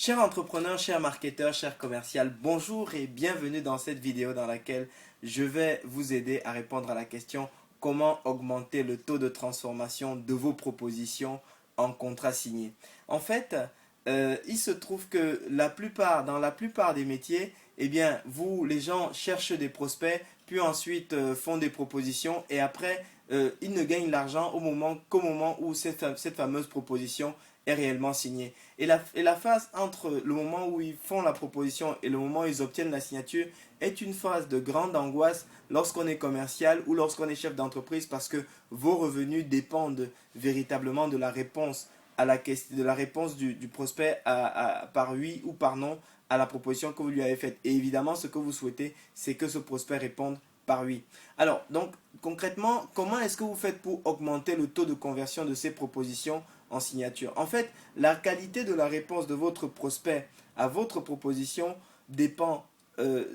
Chers entrepreneurs, chers marketeurs, chers commerciaux, bonjour et bienvenue dans cette vidéo dans laquelle je vais vous aider à répondre à la question comment augmenter le taux de transformation de vos propositions en contrat signé. En fait, il se trouve que dans la plupart des métiers, eh bien, les gens cherchent des prospects, puis ensuite font des propositions et après, ils ne gagnent l'argent qu'au moment où cette fameuse proposition est réellement signée. Et la phase entre le moment où ils font la proposition et le moment où ils obtiennent la signature est une phase de grande angoisse lorsqu'on est commercial ou lorsqu'on est chef d'entreprise parce que vos revenus dépendent véritablement de la réponse à la question, de la réponse du prospect par oui ou par non à la proposition que vous lui avez faite. Et évidemment, ce que vous souhaitez, c'est que ce prospect réponde par oui. Alors, donc, concrètement, comment est-ce que vous faites pour augmenter le taux de conversion de ces propositions en signature? En fait, la qualité de la réponse de votre prospect à votre proposition dépend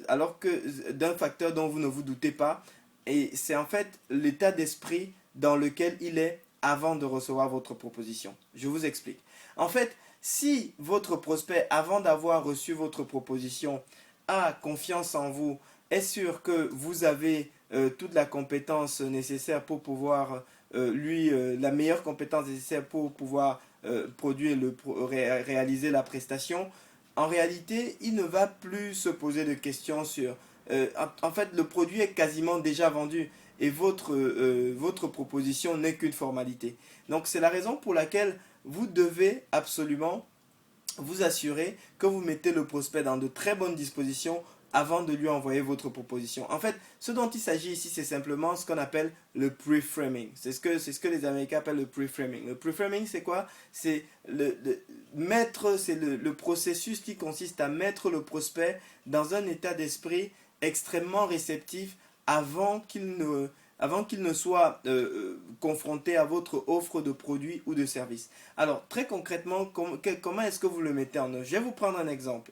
alors que d'un facteur dont vous ne vous doutez pas, et c'est en fait l'état d'esprit dans lequel il est avant de recevoir votre proposition. Je vous explique. En fait, si votre prospect, avant d'avoir reçu votre proposition, a confiance en vous, est sûr que vous avez toute la compétence nécessaire pour pouvoir la meilleure compétence nécessaire pour pouvoir réaliser la prestation, en réalité, il ne va plus se poser de questions sur... en fait, le produit est quasiment déjà vendu et votre proposition n'est qu'une formalité. Donc, c'est la raison pour laquelle vous devez absolument vous assurer que vous mettez le prospect dans de très bonnes dispositions avant de lui envoyer votre proposition. En fait, ce dont il s'agit ici, c'est simplement ce qu'on appelle le pre-framing. C'est ce que les Américains appellent le pre-framing. Le pre-framing, c'est quoi? C'est le processus qui consiste à mettre le prospect dans un état d'esprit extrêmement réceptif avant qu'il ne soit confronté à votre offre de produit ou de service. Alors, très concrètement, comment est-ce que vous le mettez en œuvre? Je vais vous prendre un exemple.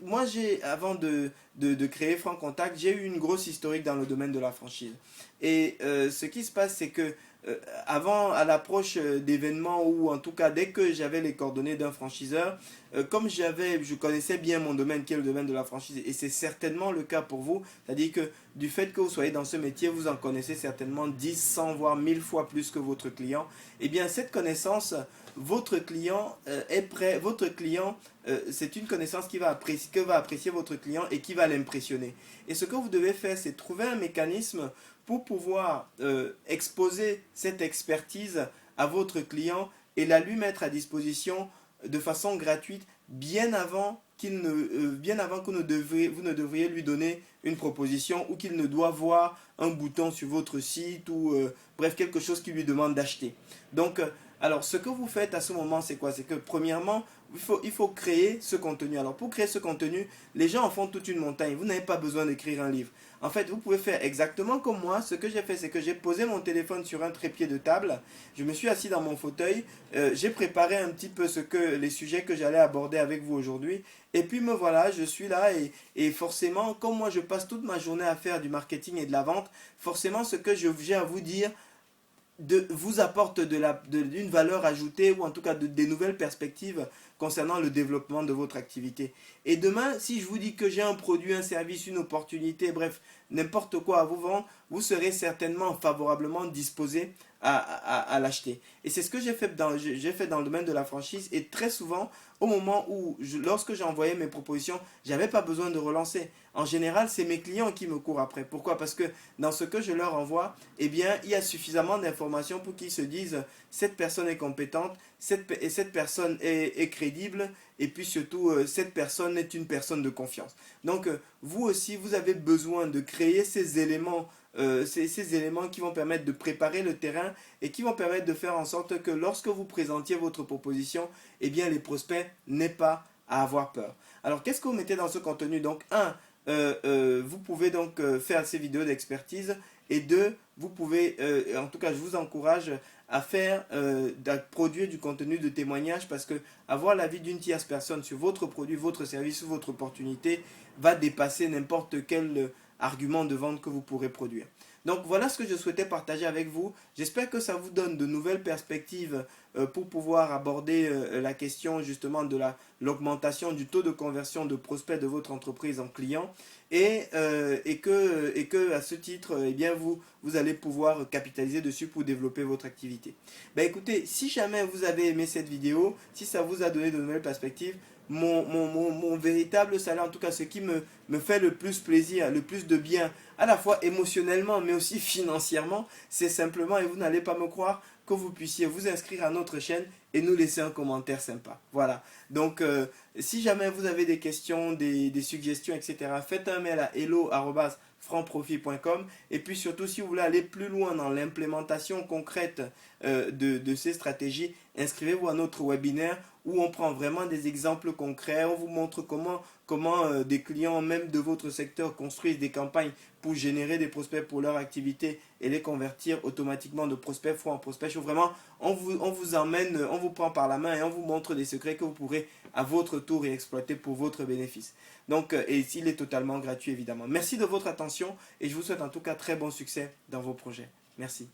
Moi, avant de créer Franc Contact, j'ai eu une grosse historique dans le domaine de la franchise. Et ce qui se passe, c'est que à l'approche d'événements ou en tout cas dès que j'avais les coordonnées d'un franchiseur, comme je connaissais bien mon domaine qui est le domaine de la franchise et c'est certainement le cas pour vous, c'est-à-dire que du fait que vous soyez dans ce métier, vous en connaissez certainement 10, 100 voire 1000 fois plus que votre client. Et bien cette connaissance, votre client est prêt, c'est une connaissance que va apprécier votre client et qui va l'impressionner. Et ce que vous devez faire, c'est trouver un mécanisme pour pouvoir exposer cette expertise à votre client et la lui mettre à disposition de façon gratuite bien avant que vous ne devriez lui donner une proposition ou qu'il ne doit voir un bouton sur votre site ou bref quelque chose qui lui demande d'acheter. Donc alors ce que vous faites à ce moment, c'est quoi? C'est que premièrement, il faut créer ce contenu. Alors pour créer ce contenu, les gens en font toute une montagne. Vous n'avez pas besoin d'écrire un livre. En fait, vous pouvez faire exactement comme moi. Ce que j'ai fait, c'est que j'ai posé mon téléphone sur un trépied de table. Je me suis assis dans mon fauteuil. J'ai préparé un petit peu les sujets que j'allais aborder avec vous aujourd'hui. Et puis me voilà, je suis là et forcément, comme moi je passe toute ma journée à faire du marketing et de la vente, forcément ce que j'ai à vous dire vous apporte d'une valeur ajoutée ou en tout cas des nouvelles perspectives concernant le développement de votre activité. Et demain, si je vous dis que j'ai un produit, un service, une opportunité, bref, n'importe quoi à vous vendre, vous serez certainement favorablement disposé à l'acheter. Et c'est ce que j'ai fait dans le domaine de la franchise et très souvent, lorsque j'ai envoyé mes propositions, j'avais pas besoin de relancer. En général, c'est mes clients qui me courent après. Pourquoi? Parce que dans ce que je leur envoie, eh bien, il y a suffisamment d'informations pour qu'ils se disent cette personne est compétente, cette personne est crédible, et puis surtout, cette personne est une personne de confiance. Donc, vous aussi, vous avez besoin de créer ces éléments qui vont permettre de préparer le terrain et qui vont permettre de faire en sorte que lorsque vous présentiez votre proposition, eh bien les prospects n'aient pas à avoir peur. Alors qu'est-ce que vous mettez dans ce contenu? Donc vous pouvez donc faire ces vidéos d'expertise et deux, vous pouvez, en tout cas je vous encourage à produire du contenu de témoignage parce que avoir l'avis d'une tierce personne sur votre produit, votre service ou votre opportunité va dépasser n'importe quel argument de vente que vous pourrez produire. Donc voilà ce que je souhaitais partager avec vous. J'espère que ça vous donne de nouvelles perspectives pour pouvoir aborder la question justement de l'augmentation du taux de conversion de prospects de votre entreprise en clients et que à ce titre, eh bien, vous allez pouvoir capitaliser dessus pour développer votre activité. Ben écoutez, si jamais vous avez aimé cette vidéo, si ça vous a donné de nouvelles perspectives, mon véritable salaire, en tout cas ce qui me fait le plus plaisir, le plus de bien, à la fois émotionnellement mais aussi financièrement, c'est simplement, et vous n'allez pas me croire, que vous puissiez vous inscrire à notre chaîne et nous laisser un commentaire sympa. Voilà. Donc, si jamais vous avez des questions, des suggestions, etc., faites un mail à hello@franprofit.com. Et puis surtout, si vous voulez aller plus loin dans l'implémentation concrète de ces stratégies, inscrivez-vous à notre webinaire où on prend vraiment des exemples concrets. On vous montre comment des clients, même de votre secteur, construisent des campagnes pour générer des prospects pour leur activité et les convertir automatiquement de prospects en prospects chauds. Vraiment, on vous emmène, on vous prend par la main et on vous montre des secrets que vous pourrez à votre tour exploiter pour votre bénéfice. Donc, et il est totalement gratuit évidemment. Merci de votre attention et je vous souhaite en tout cas très bon succès dans vos projets. Merci.